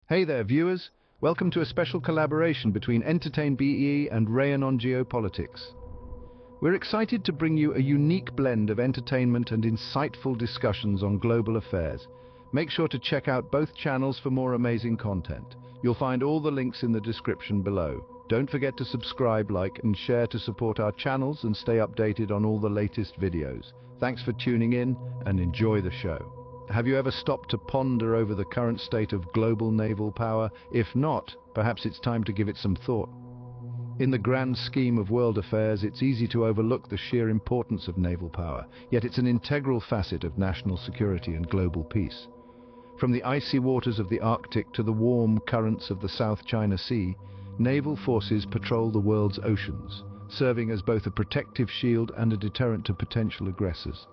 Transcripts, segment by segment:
Hey there, viewers. Welcome to a special collaboration between Entertain BE and Rayan on Geopolitics. We're excited to bring you a unique blend of entertainment and insightful discussions on global affairs. Make sure to check out both channels for more amazing content. You'll find all the links in the description below. Don't forget to subscribe, like, and share to support our channels and stay updated on all the latest videos. Thanks for tuning in and enjoy the show. Have you ever stopped to ponder over the current state of global naval power? If not, perhaps it's time to give it some thought. In the grand scheme of world affairs, it's easy to overlook the sheer importance of naval power, yet it's an integral facet of national security and global peace. From the icy waters of the Arctic to the warm currents of the South China Sea, naval forces patrol the world's oceans, serving as both a protective shield and a deterrent to potential aggressors.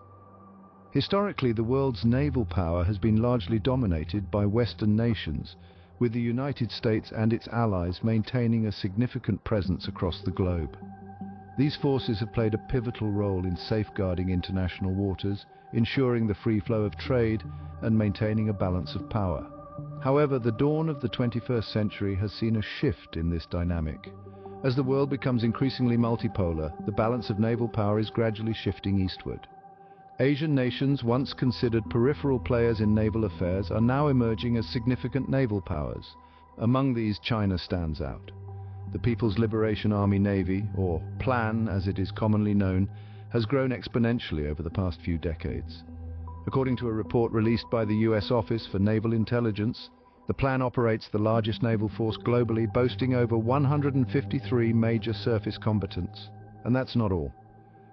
Historically, the world's naval power has been largely dominated by Western nations, with the United States and its allies maintaining a significant presence across the globe. These forces have played a pivotal role in safeguarding international waters, ensuring the free flow of trade, and maintaining a balance of power. However, the dawn of the 21st century has seen a shift in this dynamic. As the world becomes increasingly multipolar, the balance of naval power is gradually shifting eastward. Asian nations, once considered peripheral players in naval affairs, are now emerging as significant naval powers. Among these, China stands out. The People's Liberation Army Navy, or PLAN as it is commonly known, has grown exponentially over the past few decades. According to a report released by the US Office for Naval Intelligence, the PLAN operates the largest naval force globally, boasting over 153 major surface combatants. And that's not all.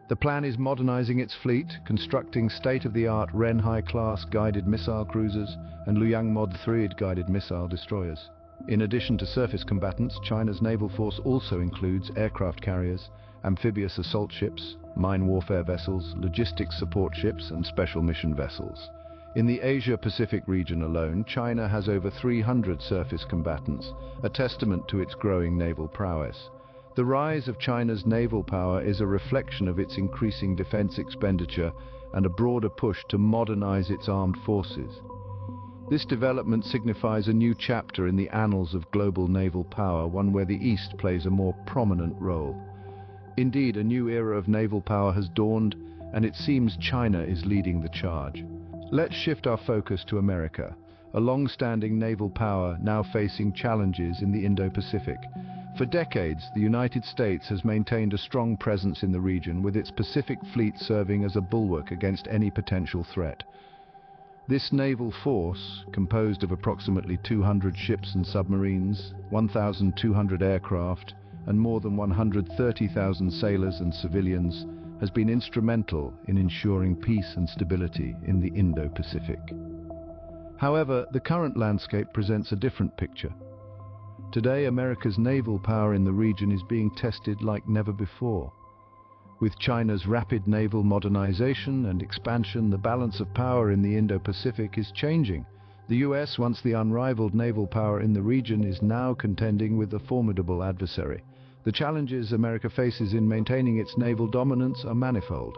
The PLAN is modernizing its fleet, constructing state-of-the-art Ren high-class guided missile cruisers and Luoyang Mod 3 guided missile destroyers. In addition to surface combatants, China's naval force also includes aircraft carriers, amphibious assault ships, mine warfare vessels, logistics support ships, and special mission vessels. In the Asia-Pacific region alone, China has over 300 surface combatants, a testament to its growing naval prowess. The rise of China's naval power is a reflection of its increasing defense expenditure and a broader push to modernize its armed forces. This development signifies a new chapter in the annals of global naval power, one where the East plays a more prominent role. Indeed, a new era of naval power has dawned, and it seems China is leading the charge. Let's shift our focus to America, a long-standing naval power now facing challenges in the Indo-Pacific. For decades, the United States has maintained a strong presence in the region, with its Pacific Fleet serving as a bulwark against any potential threat. This naval force, composed of approximately 200 ships and submarines, 1,200 aircraft, and more than 130,000 sailors and civilians, has been instrumental in ensuring peace and stability in the Indo-Pacific. However, the current landscape presents a different picture. Today, America's naval power in the region is being tested like never before. With China's rapid naval modernization and expansion, the balance of power in the Indo-Pacific is changing. The US, once the unrivaled naval power in the region, is now contending with a formidable adversary. The challenges America faces in maintaining its naval dominance are manifold.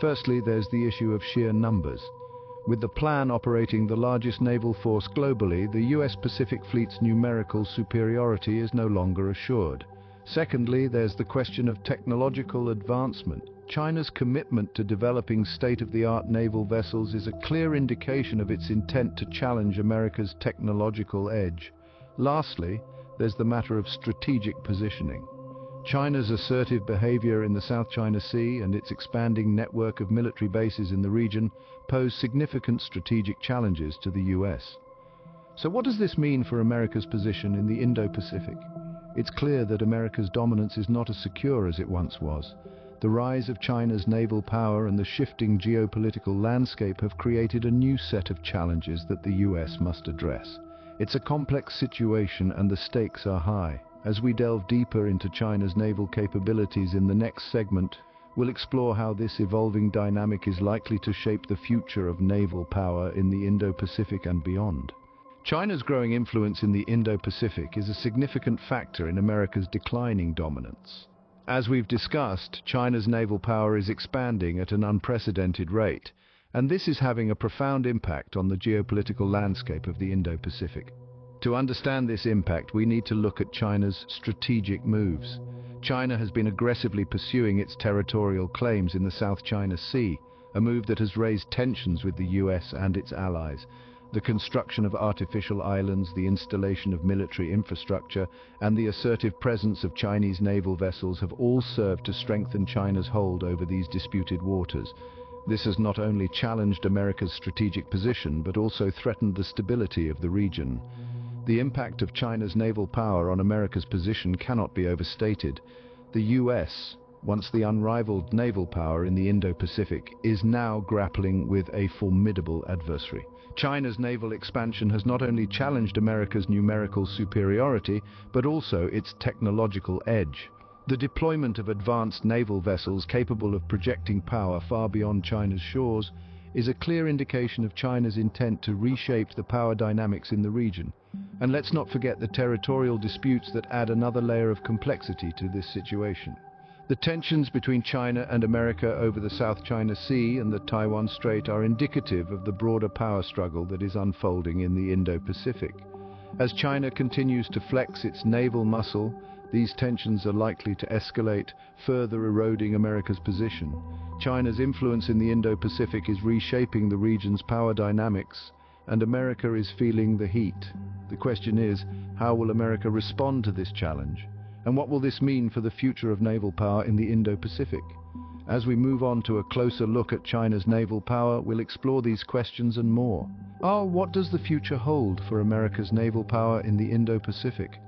Firstly, there's the issue of sheer numbers. With the PLAN operating the largest naval force globally, the US Pacific Fleet's numerical superiority is no longer assured. Secondly, there's the question of technological advancement. China's commitment to developing state-of-the-art naval vessels is a clear indication of its intent to challenge America's technological edge. Lastly, there's the matter of strategic positioning. China's assertive behavior in the South China Sea and its expanding network of military bases in the region pose significant strategic challenges to the US. So what does this mean for America's position in the Indo-Pacific? It's clear that America's dominance is not as secure as it once was. The rise of China's naval power and the shifting geopolitical landscape have created a new set of challenges that the US must address. It's a complex situation and the stakes are high. As we delve deeper into China's naval capabilities in the next segment, we'll explore how this evolving dynamic is likely to shape the future of naval power in the Indo-Pacific and beyond. China's growing influence in the Indo-Pacific is a significant factor in America's declining dominance. As we've discussed, China's naval power is expanding at an unprecedented rate, and this is having a profound impact on the geopolitical landscape of the Indo-Pacific. To understand this impact, we need to look at China's strategic moves. China has been aggressively pursuing its territorial claims in the South China Sea, a move that has raised tensions with the US and its allies. The construction of artificial islands, the installation of military infrastructure, and the assertive presence of Chinese naval vessels have all served to strengthen China's hold over these disputed waters. This has not only challenged America's strategic position, but also threatened the stability of the region. The impact of China's naval power on America's position cannot be overstated. The US, once the unrivaled naval power in the Indo-Pacific, is now grappling with a formidable adversary. China's naval expansion has not only challenged America's numerical superiority, but also its technological edge. The deployment of advanced naval vessels capable of projecting power far beyond China's shores is a clear indication of China's intent to reshape the power dynamics in the region. And let's not forget the territorial disputes that add another layer of complexity to this situation. The tensions between China and America over the South China Sea and the Taiwan Strait are indicative of the broader power struggle that is unfolding in the Indo-Pacific. As China continues to flex its naval muscle, these tensions are likely to escalate, further eroding America's position. China's influence in the Indo-Pacific is reshaping the region's power dynamics, and America is feeling the heat. The question is, how will America respond to this challenge? And what will this mean for the future of naval power in the Indo-Pacific? As we move on to a closer look at China's naval power, we'll explore these questions and more. What does the future hold for America's naval power in the Indo-Pacific?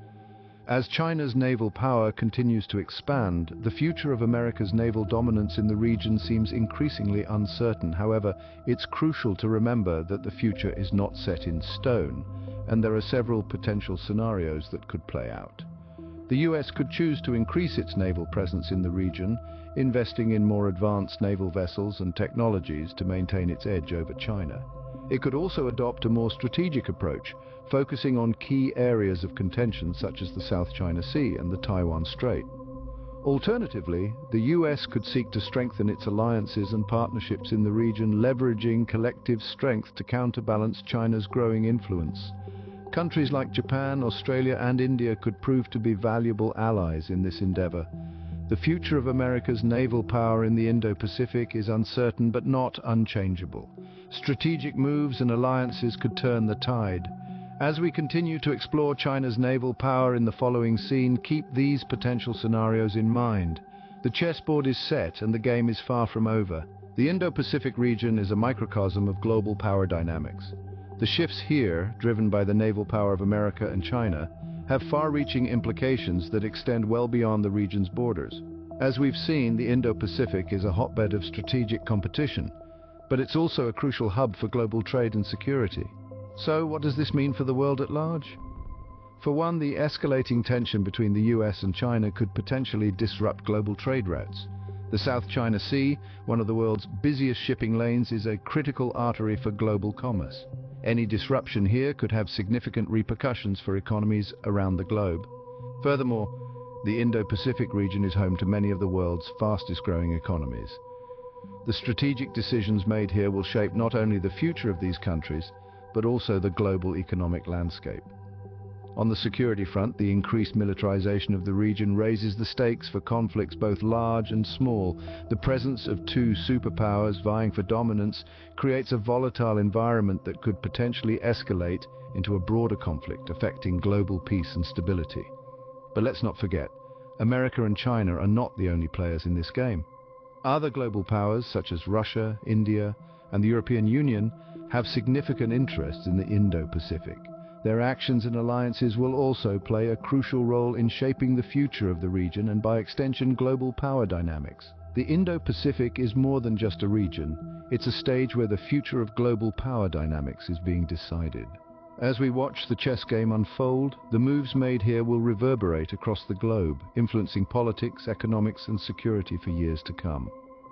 As China's naval power continues to expand, the future of America's naval dominance in the region seems increasingly uncertain. However, it's crucial to remember that the future is not set in stone, and there are several potential scenarios that could play out. The US could choose to increase its naval presence in the region, investing in more advanced naval vessels and technologies to maintain its edge over China. It could also adopt a more strategic approach, focusing on key areas of contention such as the South China Sea and the Taiwan Strait. Alternatively, the US could seek to strengthen its alliances and partnerships in the region, leveraging collective strength to counterbalance China's growing influence. Countries like Japan, Australia, and India could prove to be valuable allies in this endeavor. The future of America's naval power in the Indo-Pacific is uncertain but not unchangeable. Strategic moves and alliances could turn the tide. As we continue to explore China's naval power in the following scene, keep these potential scenarios in mind. The chessboard is set and the game is far from over. The Indo-Pacific region is a microcosm of global power dynamics. The shifts here, driven by the naval power of America and China, have far-reaching implications that extend well beyond the region's borders. As we've seen, the Indo-Pacific is a hotbed of strategic competition, but it's also a crucial hub for global trade and security. So, what does this mean for the world at large? For one, the escalating tension between the US and China could potentially disrupt global trade routes. The South China Sea, one of the world's busiest shipping lanes, is a critical artery for global commerce. Any disruption here could have significant repercussions for economies around the globe. Furthermore, the Indo-Pacific region is home to many of the world's fastest-growing economies. The strategic decisions made here will shape not only the future of these countries, but also the global economic landscape. On the security front, the increased militarization of the region raises the stakes for conflicts both large and small. The presence of two superpowers vying for dominance creates a volatile environment that could potentially escalate into a broader conflict affecting global peace and stability. But let's not forget, America and China are not the only players in this game. Other global powers such as Russia, India, and the European Union have significant interests in the Indo-Pacific. Their actions and alliances will also play a crucial role in shaping the future of the region and, by extension, global power dynamics. The Indo-Pacific is more than just a region. It's a stage where the future of global power dynamics is being decided. As we watch the chess game unfold, the moves made here will reverberate across the globe, influencing politics, economics, and security for years to come.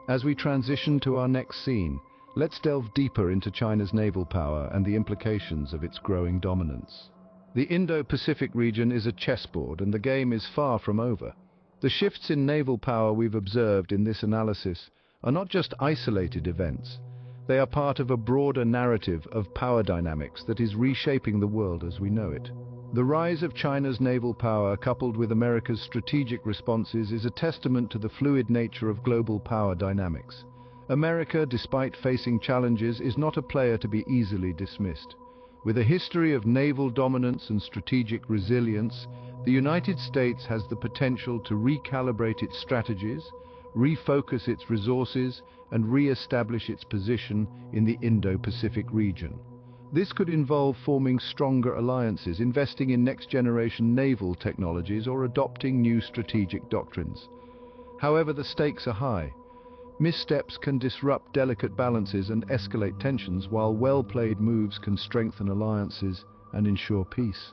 As we transition to our next scene, let's delve deeper into China's naval power and the implications of its growing dominance. The Indo-Pacific region is a chessboard, and the game is far from over. The shifts in naval power we've observed in this analysis are not just isolated events. They are part of a broader narrative of power dynamics that is reshaping the world as we know it. The rise of China's naval power, coupled with America's strategic responses, is a testament to the fluid nature of global power dynamics. America, despite facing challenges, is not a player to be easily dismissed. With a history of naval dominance and strategic resilience, the United States has the potential to recalibrate its strategies, refocus its resources, and re-establish its position in the Indo-Pacific region. This could involve forming stronger alliances, investing in next-generation naval technologies, or adopting new strategic doctrines. However, the stakes are high. Missteps can disrupt delicate balances and escalate tensions, while well-played moves can strengthen alliances and ensure peace.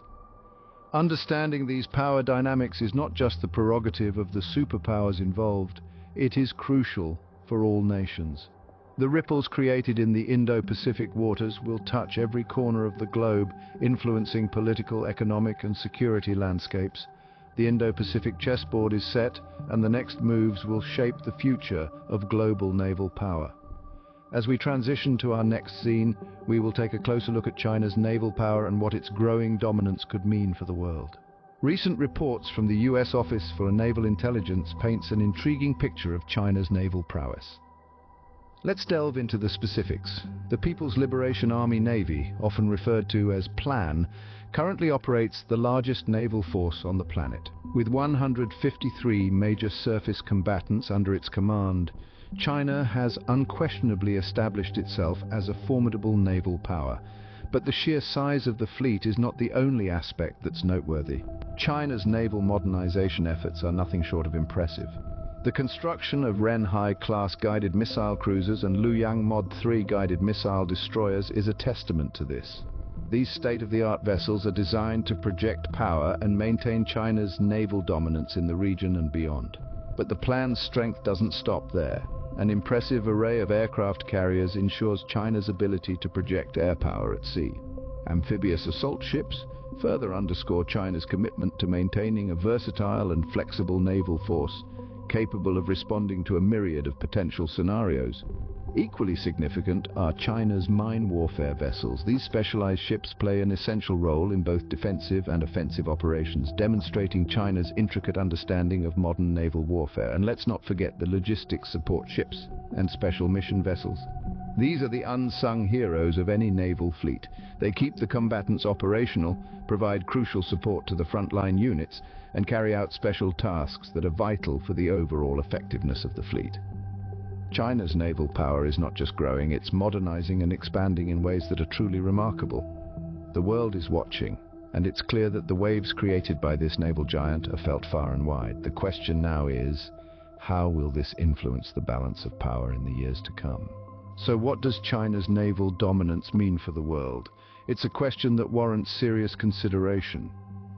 Understanding these power dynamics is not just the prerogative of the superpowers involved, it is crucial for all nations. The ripples created in the Indo-Pacific waters will touch every corner of the globe, influencing political, economic, and security landscapes. The Indo-Pacific chessboard is set, and the next moves will shape the future of global naval power. As we transition to our next scene, we will take a closer look at China's naval power and what its growing dominance could mean for the world. Recent reports from the US Office for Naval Intelligence paints an intriguing picture of China's naval prowess. Let's delve into the specifics. The People's Liberation Army Navy, often referred to as PLAN, currently operates the largest naval force on the planet. With 153 major surface combatants under its command, China has unquestionably established itself as a formidable naval power. But the sheer size of the fleet is not the only aspect that's noteworthy. China's naval modernization efforts are nothing short of impressive. The construction of Renhai-class guided missile cruisers and Luoyang Mod 3 guided missile destroyers is a testament to this. These state-of-the-art vessels are designed to project power and maintain China's naval dominance in the region and beyond. But the plan's strength doesn't stop there. An impressive array of aircraft carriers ensures China's ability to project air power at sea. Amphibious assault ships further underscore China's commitment to maintaining a versatile and flexible naval force, capable of responding to a myriad of potential scenarios. Equally significant are China's mine warfare vessels. These specialized ships play an essential role in both defensive and offensive operations, demonstrating China's intricate understanding of modern naval warfare. And let's not forget the logistics support ships and special mission vessels. These are the unsung heroes of any naval fleet. They keep the combatants operational, provide crucial support to the frontline units, and carry out special tasks that are vital for the overall effectiveness of the fleet. China's naval power is not just growing, it's modernizing and expanding in ways that are truly remarkable. The world is watching, and it's clear that the waves created by this naval giant are felt far and wide. The question now is, how will this influence the balance of power in the years to come? So what does China's naval dominance mean for the world? It's a question that warrants serious consideration.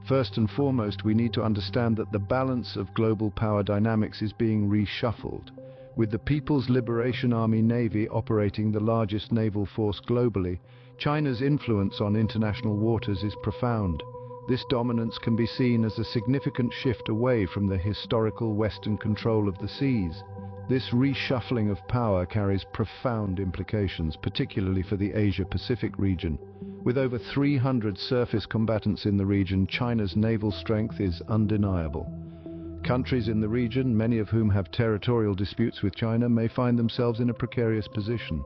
First and foremost, we need to understand that the balance of global power dynamics is being reshuffled. With the People's Liberation Army Navy operating the largest naval force globally, China's influence on international waters is profound. This dominance can be seen as a significant shift away from the historical Western control of the seas. This reshuffling of power carries profound implications, particularly for the Asia-Pacific region. With over 300 surface combatants in the region, China's naval strength is undeniable. Countries in the region, many of whom have territorial disputes with China, may find themselves in a precarious position.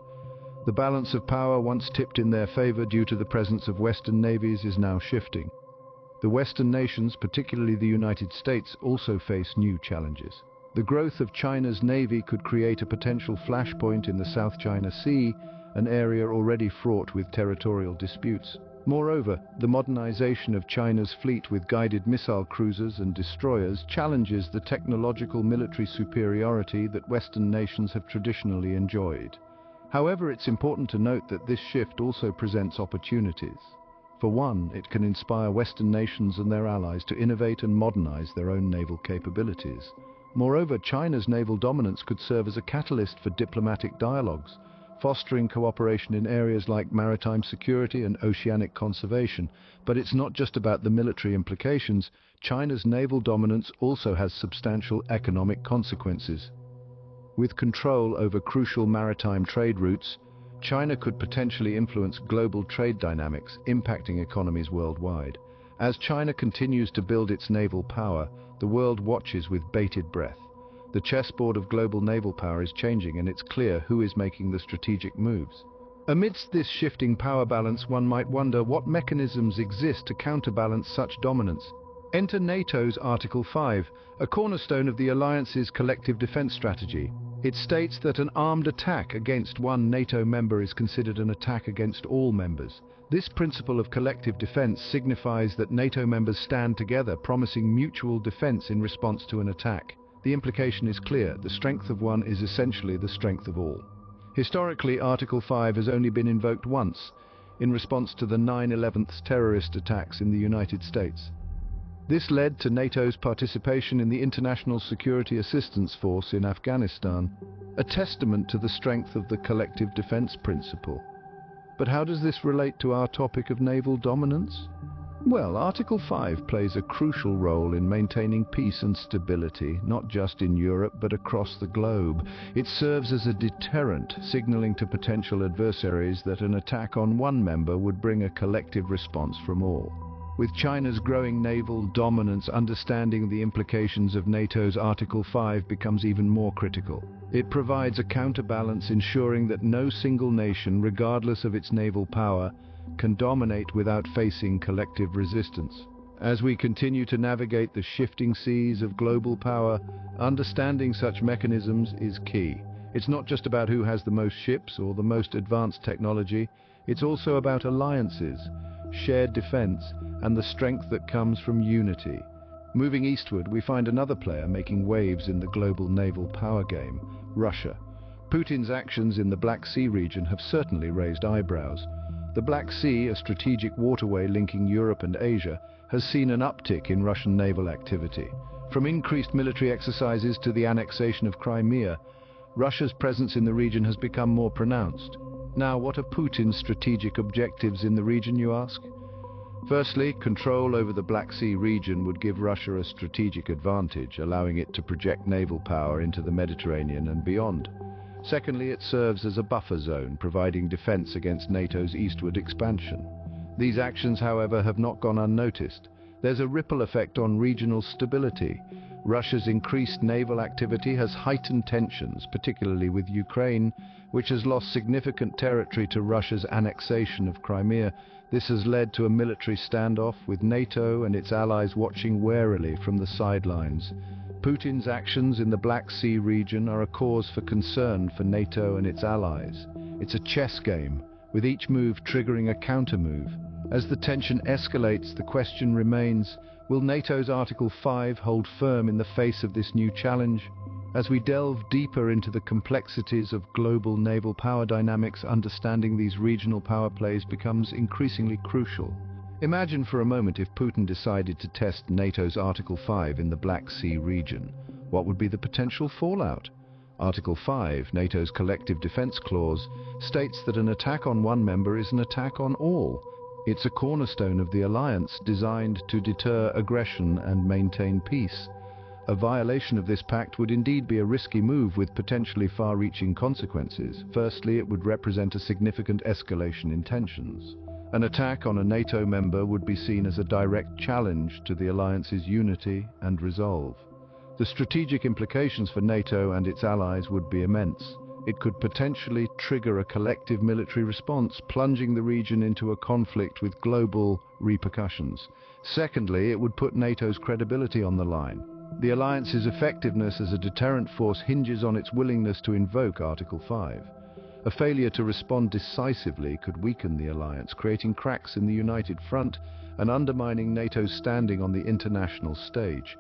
The balance of power, once tipped in their favor due to the presence of Western navies, is now shifting. The Western nations, particularly the United States, also face new challenges. The growth of China's navy could create a potential flashpoint in the South China Sea, an area already fraught with territorial disputes. Moreover, the modernization of China's fleet with guided missile cruisers and destroyers challenges the technological military superiority that Western nations have traditionally enjoyed. However, it's important to note that this shift also presents opportunities. For one, it can inspire Western nations and their allies to innovate and modernize their own naval capabilities. Moreover, China's naval dominance could serve as a catalyst for diplomatic dialogues, fostering cooperation in areas like maritime security and oceanic conservation. But it's not just about the military implications. China's naval dominance also has substantial economic consequences. With control over crucial maritime trade routes, China could potentially influence global trade dynamics, impacting economies worldwide. As China continues to build its naval power, the world watches with bated breath. The chessboard of global naval power is changing, and it's clear who is making the strategic moves. Amidst this shifting power balance, one might wonder what mechanisms exist to counterbalance such dominance. Enter NATO's Article 5, a cornerstone of the alliance's collective defense strategy. It states that an armed attack against one NATO member is considered an attack against all members. This principle of collective defense signifies that NATO members stand together, promising mutual defense in response to an attack. The implication is clear: the strength of one is essentially the strength of all. Historically, Article 5 has only been invoked once, in response to the 9/11 terrorist attacks in the United States. This led to NATO's participation in the International Security Assistance Force in Afghanistan, a testament to the strength of the collective defense principle. But how does this relate to our topic of naval dominance? Well, Article 5 plays a crucial role in maintaining peace and stability, not just in Europe but across the globe. It serves as a deterrent, signaling to potential adversaries that an attack on one member would bring a collective response from all. With China's growing naval dominance, understanding the implications of NATO's Article 5 becomes even more critical. It provides a counterbalance, ensuring that no single nation, regardless of its naval power, can dominate without facing collective resistance. As we continue to navigate the shifting seas of global power, understanding such mechanisms is key. It's not just about who has the most ships or the most advanced technology, it's also about alliances, shared defense, and the strength that comes from unity. Moving eastward, we find another player making waves in the global naval power game: Russia. Putin's actions in the Black Sea region have certainly raised eyebrows. The Black Sea, a strategic waterway linking Europe and Asia, has seen an uptick in Russian naval activity. From increased military exercises to the annexation of Crimea, Russia's presence in the region has become more pronounced. Now, what are Putin's strategic objectives in the region, you ask? Firstly, control over the Black Sea region would give Russia a strategic advantage, allowing it to project naval power into the Mediterranean and beyond. Secondly, it serves as a buffer zone, providing defense against NATO's eastward expansion. These actions, however, have not gone unnoticed. There's a ripple effect on regional stability. Russia's increased naval activity has heightened tensions, particularly with Ukraine, which has lost significant territory to Russia's annexation of Crimea. This has led to a military standoff, with NATO and its allies watching warily from the sidelines. Putin's actions in the Black Sea region are a cause for concern for NATO and its allies. It's a chess game, with each move triggering a counter-move. As the tension escalates, the question remains: will NATO's Article 5 hold firm in the face of this new challenge? As we delve deeper into the complexities of global naval power dynamics, understanding these regional power plays becomes increasingly crucial. Imagine for a moment if Putin decided to test NATO's Article 5 in the Black Sea region. What would be the potential fallout? Article 5, NATO's collective defense clause, states that an attack on one member is an attack on all. It's a cornerstone of the alliance, designed to deter aggression and maintain peace. A violation of this pact would indeed be a risky move with potentially far-reaching consequences. Firstly, it would represent a significant escalation in tensions. An attack on a NATO member would be seen as a direct challenge to the alliance's unity and resolve. The strategic implications for NATO and its allies would be immense. It could potentially trigger a collective military response, plunging the region into a conflict with global repercussions. Secondly, it would put NATO's credibility on the line. The alliance's effectiveness as a deterrent force hinges on its willingness to invoke Article 5. A failure to respond decisively could weaken the alliance, creating cracks in the united front and undermining NATO's standing on the international stage.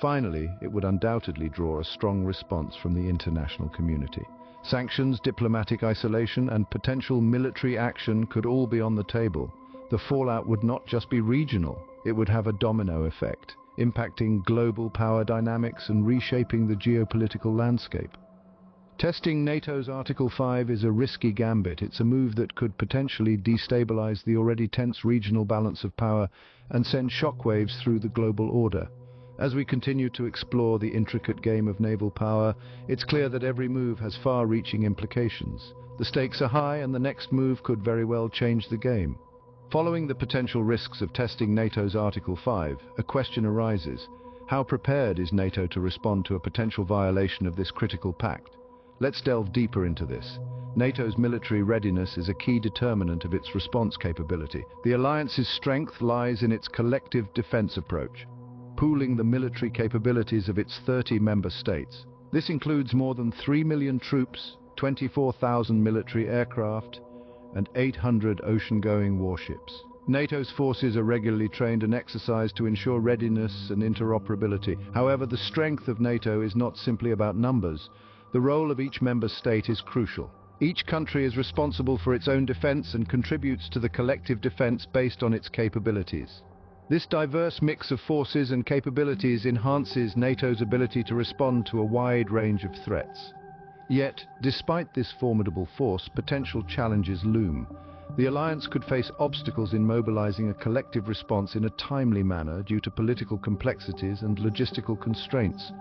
Finally, it would undoubtedly draw a strong response from the international community. Sanctions, diplomatic isolation, and potential military action could all be on the table. The fallout would not just be regional, it would have a domino effect, impacting global power dynamics and reshaping the geopolitical landscape. Testing NATO's Article 5 is a risky gambit. It's a move that could potentially destabilize the already tense regional balance of power and send shockwaves through the global order. As we continue to explore the intricate game of naval power, it's clear that every move has far-reaching implications. The stakes are high, and the next move could very well change the game. Following the potential risks of testing NATO's Article 5, a question arises. How prepared is NATO to respond to a potential violation of this critical pact? Let's delve deeper into this. NATO's military readiness is a key determinant of its response capability. The alliance's strength lies in its collective defense approach, pooling the military capabilities of its 30 member states. This includes more than 3 million troops, 24,000 military aircraft, and 800 ocean-going warships. NATO's forces are regularly trained and exercised to ensure readiness and interoperability. However, the strength of NATO is not simply about numbers. The role of each member state is crucial. Each country is responsible for its own defense and contributes to the collective defense based on its capabilities. This diverse mix of forces and capabilities enhances NATO's ability to respond to a wide range of threats. Yet, despite this formidable force, potential challenges loom. The alliance could face obstacles in mobilizing a collective response in a timely manner due to political complexities and logistical constraints.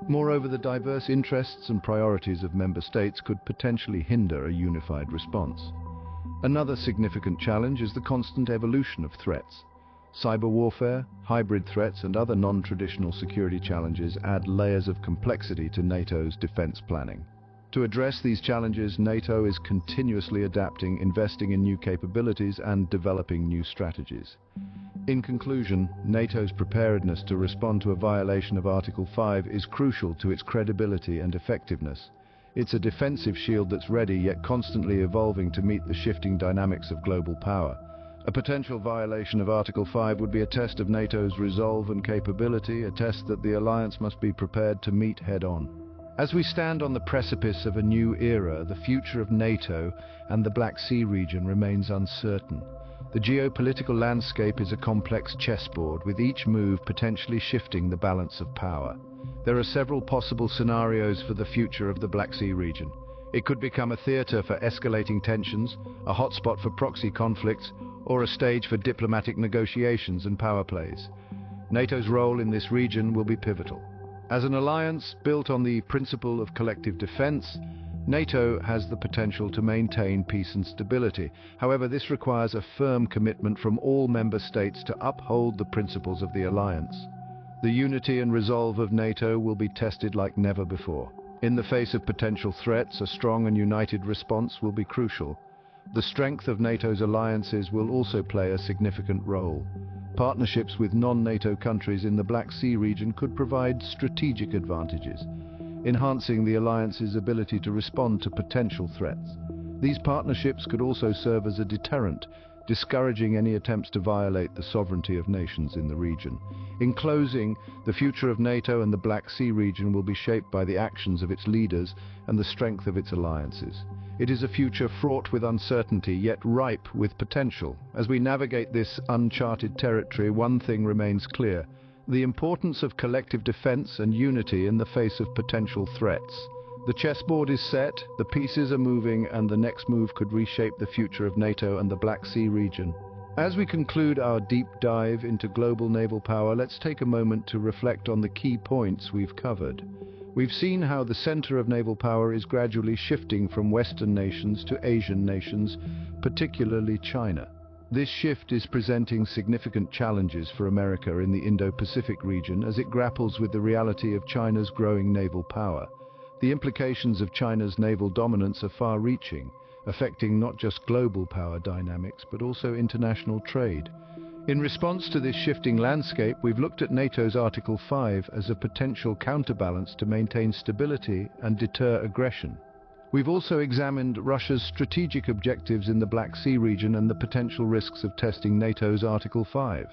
Moreover, the diverse interests and priorities of member states could potentially hinder a unified response. Another significant challenge is the constant evolution of threats. Cyber warfare, hybrid threats, and other non-traditional security challenges add layers of complexity to NATO's defense planning. To address these challenges, NATO is continuously adapting, investing in new capabilities, and developing new strategies. In conclusion, NATO's preparedness to respond to a violation of Article 5 is crucial to its credibility and effectiveness. It's a defensive shield that's ready yet constantly evolving to meet the shifting dynamics of global power. A potential violation of Article 5 would be a test of NATO's resolve and capability, a test that the alliance must be prepared to meet head-on. As we stand on the precipice of a new era, the future of NATO and the Black Sea region remains uncertain. The geopolitical landscape is a complex chessboard, with each move potentially shifting the balance of power. There are several possible scenarios for the future of the Black Sea region. It could become a theater for escalating tensions, a hotspot for proxy conflicts, or a stage for diplomatic negotiations and power plays. NATO's role in this region will be pivotal. As an alliance built on the principle of collective defense, NATO has the potential to maintain peace and stability. However, this requires a firm commitment from all member states to uphold the principles of the alliance. The unity and resolve of NATO will be tested like never before. In the face of potential threats, a strong and united response will be crucial. The strength of NATO's alliances will also play a significant role. Partnerships with non-NATO countries in the Black Sea region could provide strategic advantages, enhancing the alliance's ability to respond to potential threats. These partnerships could also serve as a deterrent, discouraging any attempts to violate the sovereignty of nations in the region. In closing, the future of NATO and the Black Sea region will be shaped by the actions of its leaders and the strength of its alliances. It is a future fraught with uncertainty, yet ripe with potential. As we navigate this uncharted territory, one thing remains clear: the importance of collective defense and unity in the face of potential threats. The chessboard is set, the pieces are moving, and the next move could reshape the future of NATO and the Black Sea region. As we conclude our deep dive into global naval power, let's take a moment to reflect on the key points we've covered. We've seen how the center of naval power is gradually shifting from Western nations to Asian nations, particularly China. This shift is presenting significant challenges for America in the Indo-Pacific region as it grapples with the reality of China's growing naval power. The implications of China's naval dominance are far-reaching, affecting not just global power dynamics, but also international trade. In response to this shifting landscape, we've looked at NATO's Article 5 as a potential counterbalance to maintain stability and deter aggression. We've also examined Russia's strategic objectives in the Black Sea region and the potential risks of testing NATO's Article 5.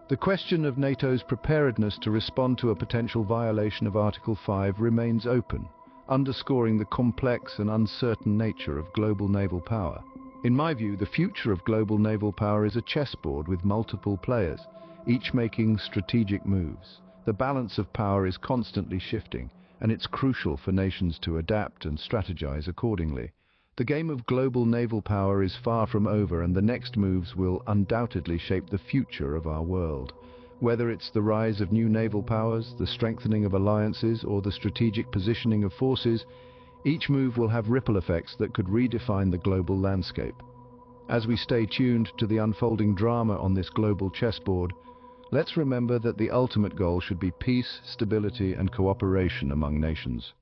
The question of NATO's preparedness to respond to a potential violation of Article 5 remains open, underscoring the complex and uncertain nature of global naval power. In my view, the future of global naval power is a chessboard with multiple players, each making strategic moves. The balance of power is constantly shifting, and it's crucial for nations to adapt and strategize accordingly. The game of global naval power is far from over, and the next moves will undoubtedly shape the future of our world. Whether it's the rise of new naval powers, the strengthening of alliances, or the strategic positioning of forces, each move will have ripple effects that could redefine the global landscape. As we stay tuned to the unfolding drama on this global chessboard, let's remember that the ultimate goal should be peace, stability, and cooperation among nations.